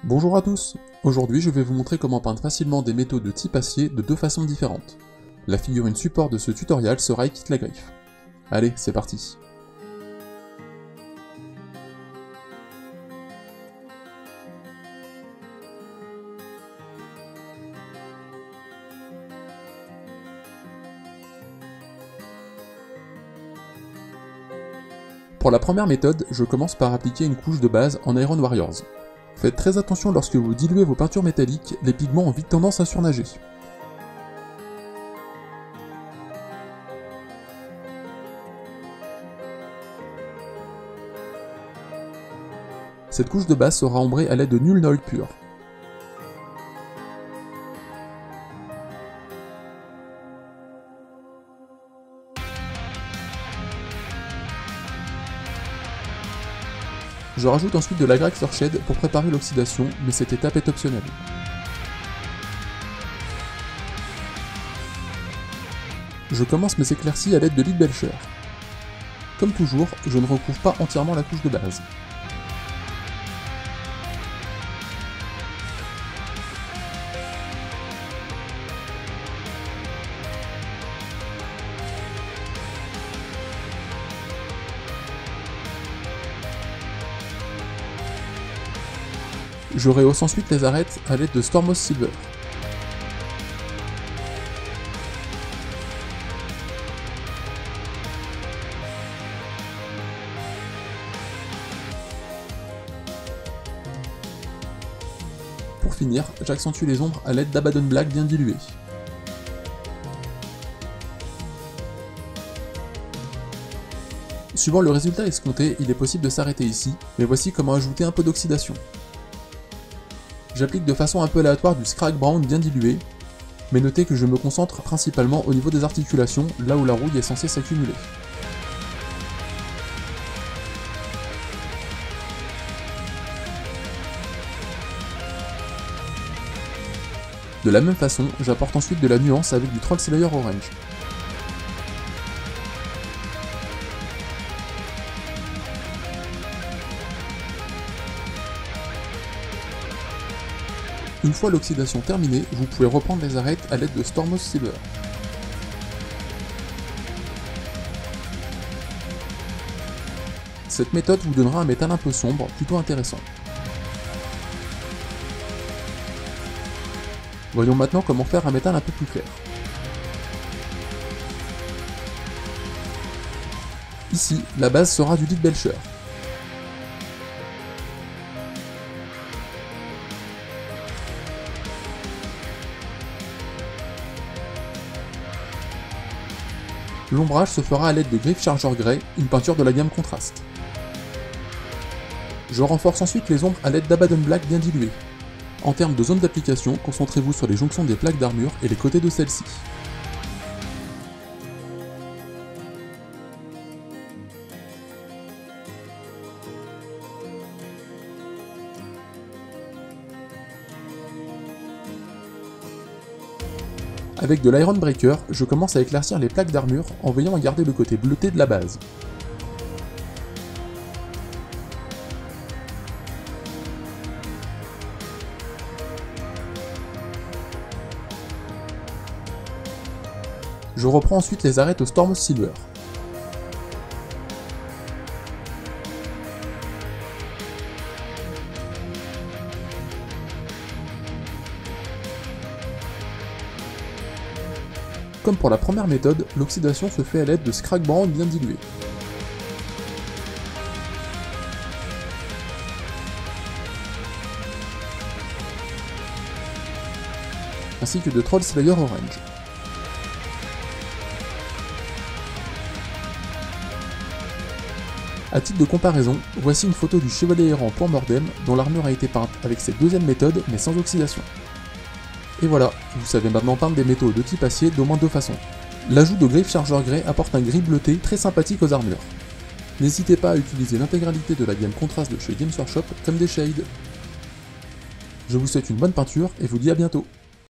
Bonjour à tous. Aujourd'hui je vais vous montrer comment peindre facilement des métaux de type acier de deux façons différentes. La figurine support de ce tutoriel sera Ekit la Griffe. Allez, c'est parti. Pour la première méthode, je commence par appliquer une couche de base en Iron Warriors. Faites très attention lorsque vous diluez vos peintures métalliques, les pigments ont vite tendance à surnager. Cette couche de base sera ombrée à l'aide de Null Noil pur. Je rajoute ensuite de l'Agrax Torched pour préparer l'oxydation, mais cette étape est optionnelle. Je commence mes éclaircies à l'aide de Leadbelcher. Comme toujours, je ne recouvre pas entièrement la couche de base. Je rehausse ensuite les arêtes à l'aide de Stormos Silver. Pour finir, j'accentue les ombres à l'aide d'Abaddon Black bien dilué. Suivant le résultat escompté, il est possible de s'arrêter ici, mais voici comment ajouter un peu d'oxydation. J'applique de façon un peu aléatoire du Scrag Brown bien dilué, mais notez que je me concentre principalement au niveau des articulations, là où la rouille est censée s'accumuler. De la même façon, j'apporte ensuite de la nuance avec du Troll Slayer Orange. Une fois l'oxydation terminée, vous pouvez reprendre les arêtes à l'aide de Stormos Silver. Cette méthode vous donnera un métal un peu sombre, plutôt intéressant. Voyons maintenant comment faire un métal un peu plus clair. Ici, la base sera du Leadbelcher. L'ombrage se fera à l'aide de Gryph Charger Grey, une peinture de la gamme Contrast. Je renforce ensuite les ombres à l'aide d'Abaddon Black bien dilué. En termes de zone d'application, concentrez-vous sur les jonctions des plaques d'armure et les côtés de celles-ci. Avec de l'Iron Breaker, je commence à éclaircir les plaques d'armure en veillant à garder le côté bleuté de la base. Je reprends ensuite les arêtes au Stormos Silver. Comme pour la première méthode, l'oxydation se fait à l'aide de Scrag Brown bien dilué. Ainsi que de Troll Slayer Orange. A titre de comparaison, voici une photo du chevalier errant Point Mordem dont l'armure a été peinte avec cette deuxième méthode mais sans oxydation. Et voilà, vous savez maintenant peindre des métaux de type acier d'au moins deux façons. L'ajout de Gryph Charger Grey apporte un gris bleuté très sympathique aux armures. N'hésitez pas à utiliser l'intégralité de la gamme Contrast de chez Games Workshop comme des shades. Je vous souhaite une bonne peinture et vous dis à bientôt.